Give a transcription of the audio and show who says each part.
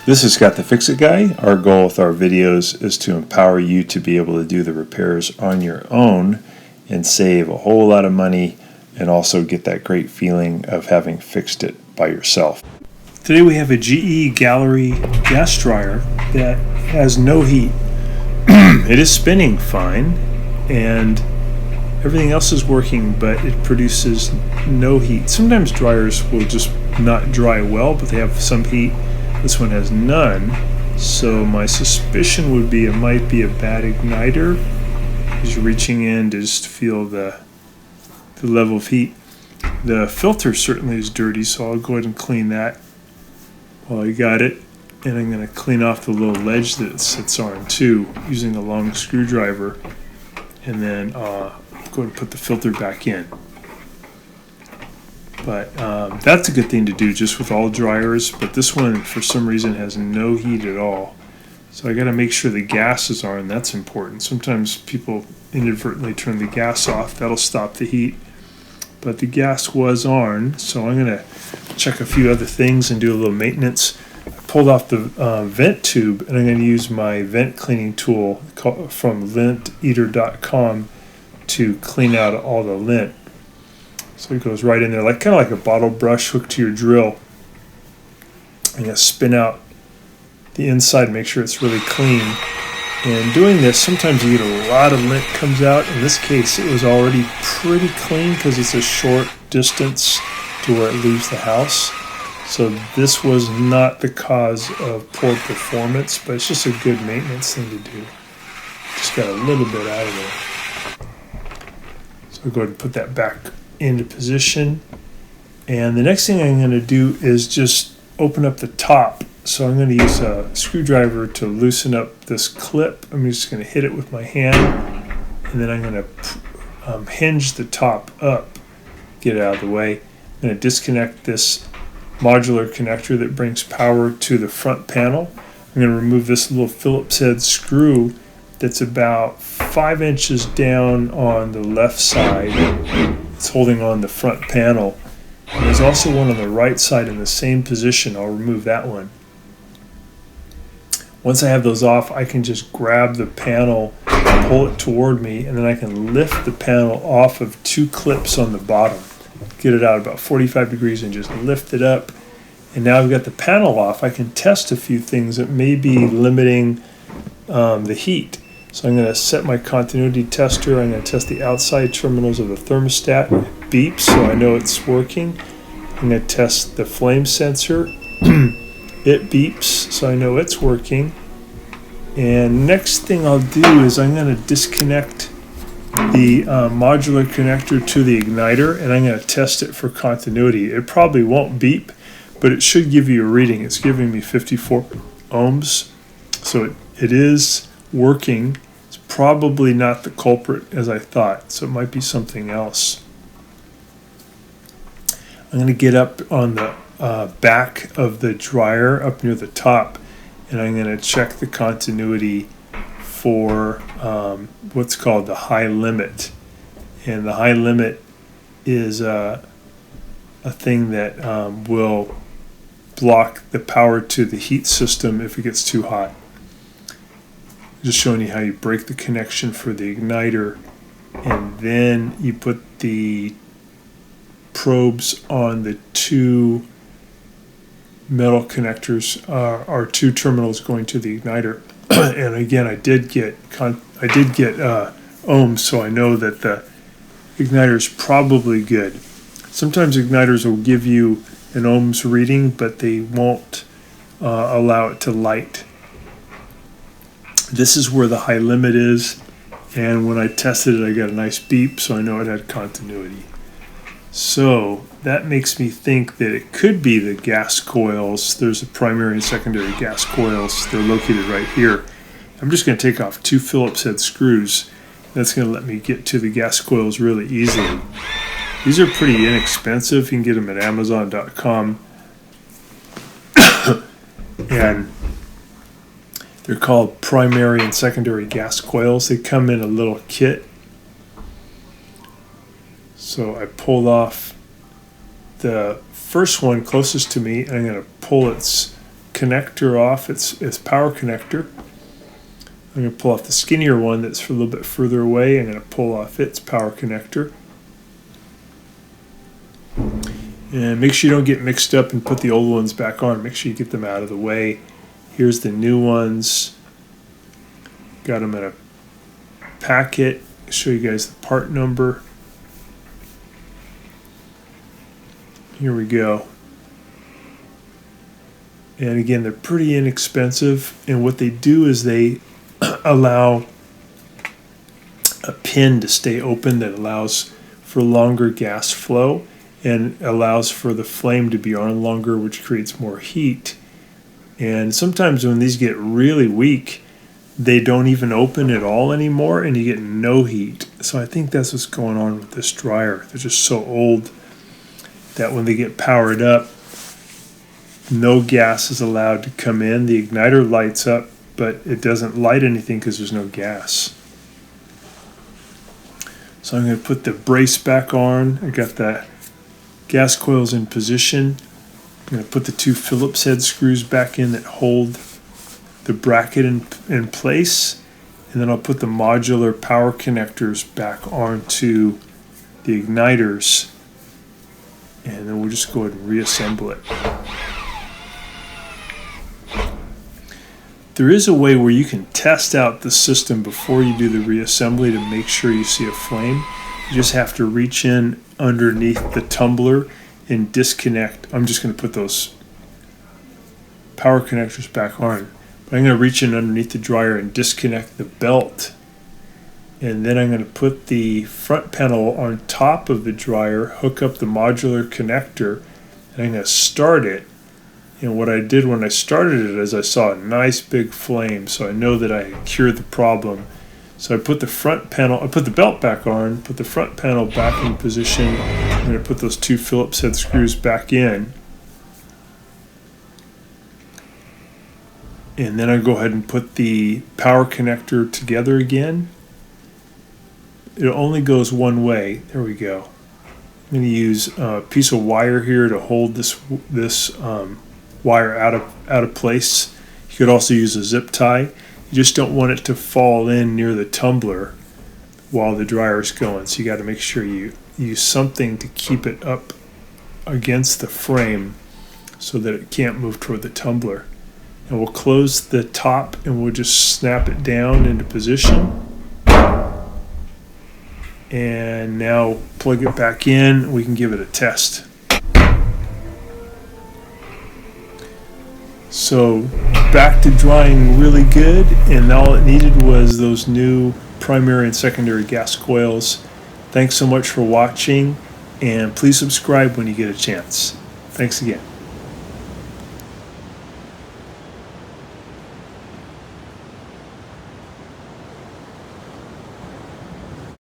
Speaker 1: This is Scott the Fix-It Guy. Our goal with our videos is to empower you to be able to do the repairs on your own and save a whole lot of money and also get that great feeling of having fixed it by yourself. Today we have a GE Gallery gas dryer that has no heat. It is spinning fine and everything else is working, but it produces no heat. Sometimes dryers will just not dry well, but they have some heat. This one has none, so my suspicion would be it might be a bad igniter. As you're reaching in to just feel the level of heat. The filter certainly is dirty, so I'll go ahead and clean that while I got it. And I'm going to clean off the little ledge that it sits on too, using a long screwdriver. And then go ahead and put the filter back in. But that's a good thing to do just with all dryers, but this one for some reason has no heat at all. So I got to make sure the gas is on. That's important. Sometimes people inadvertently turn the gas off. That'll stop the heat. But the gas was on, so I'm going to check a few other things and do a little maintenance. I pulled off the vent tube, and I'm going to use my vent cleaning tool from linteater.com to clean out all the lint. So it goes right in there, kind of like a bottle brush hooked to your drill. I'm going to spin out the inside, make sure it's really clean. And doing this, sometimes you get a lot of lint comes out. In this case, it was already pretty clean because it's a short distance to where it leaves the house. So this was not the cause of poor performance, but it's just a good maintenance thing to do. Just got a little bit out of there. So I'll go ahead and put that back into position. And the next thing I'm going to do is just open up the top. So I'm going to use a screwdriver to loosen up this clip. I'm just going to hit it with my hand, and then I'm going to hinge the top up, get it out of the way. I'm going to disconnect this modular connector that brings power to the front panel. I'm going to remove this little Phillips head screw that's about 5 inches down on the left side. It's holding on the front panel. And there's also one on the right side in the same position. I'll remove that one. Once I have those off, I can just grab the panel, pull it toward me, and then I can lift the panel off of 2 clips on the bottom. Get it out about 45 degrees and just lift it up. And now I've got the panel off. I can test a few things that may be limiting the heat. So I'm going to set my continuity tester. I'm going to test the outside terminals of the thermostat. It beeps, so I know it's working. I'm going to test the flame sensor. It beeps, so I know it's working. And next thing I'll do is I'm going to disconnect the modular connector to the igniter, and I'm going to test it for continuity. It probably won't beep, but it should give you a reading. It's giving me 54 ohms, so it is working. It's probably not the culprit as I thought, so it might be something else. I'm going to get up on the back of the dryer up near the top, and I'm going to check the continuity for what's called the high limit. And the high limit is a thing that will block the power to the heat system if it gets too hot. Just showing you how you break the connection for the igniter, and then you put the probes on the 2 metal connectors, are 2 terminals going to the igniter. And again, I did get ohms, so I know that the igniter is probably good. Sometimes igniters will give you an ohms reading, but they won't allow it to light. This is where the high limit is, and when I tested it, I got a nice beep, so I know it had continuity. So that makes me think that it could be the gas coils. There's a primary and secondary gas coils. They're located right here. I'm just going to take off 2 Phillips head screws. That's going to let me get to the gas coils really easily. These are pretty inexpensive. You can get them at Amazon.com. And they're called primary and secondary gas coils. They come in a little kit. So I pulled off the first one closest to me, and I'm going to pull its connector off, its power connector. I'm going to pull off the skinnier one that's a little bit further away. I'm going to pull off its power connector. And make sure you don't get mixed up and put the old ones back on. Make sure you get them out of the way. Here's the new ones. Got them in a packet. I'll show you guys the part number. Here we go. And again, they're pretty inexpensive. And what they do is they allow a pin to stay open that allows for longer gas flow and allows for the flame to be on longer, which creates more heat. And sometimes when these get really weak, they don't even open at all anymore and you get no heat. So I think that's what's going on with this dryer. They're just so old that when they get powered up, no gas is allowed to come in. The igniter lights up, but it doesn't light anything because there's no gas. So I'm going to put the brace back on. I got the gas coils in position. I'm going to put the two Phillips head screws back in that hold the bracket in place. And then I'll put the modular power connectors back onto the igniters. And then we'll just go ahead and reassemble it. There is a way where you can test out the system before you do the reassembly to make sure you see a flame. You just have to reach in underneath the tumbler and disconnect. I'm just going to put those power connectors back on. But I'm going to reach in underneath the dryer and disconnect the belt. And then I'm going to put the front panel on top of the dryer, hook up the modular connector, and I'm going to start it. And what I did when I started it is I saw a nice big flame, so I know that I had cured the problem. So I put the front panel, I put the belt back on, put the front panel back in position. I'm going to put those two Phillips head screws back in. And then I go ahead and put the power connector together again. It only goes one way. There we go. I'm going to use a piece of wire here to hold this wire out of place. You could also use a zip tie. You just don't want it to fall in near the tumbler while the dryer is going. So you got to make sure you use something to keep it up against the frame so that it can't move toward the tumbler. And we'll close the top and we'll just snap it down into position. And now plug it back in. We can give it a test. So back to drying really good, and all it needed was those new primary and secondary gas coils. Thanks so much for watching, and please subscribe when you get a chance. Thanks again.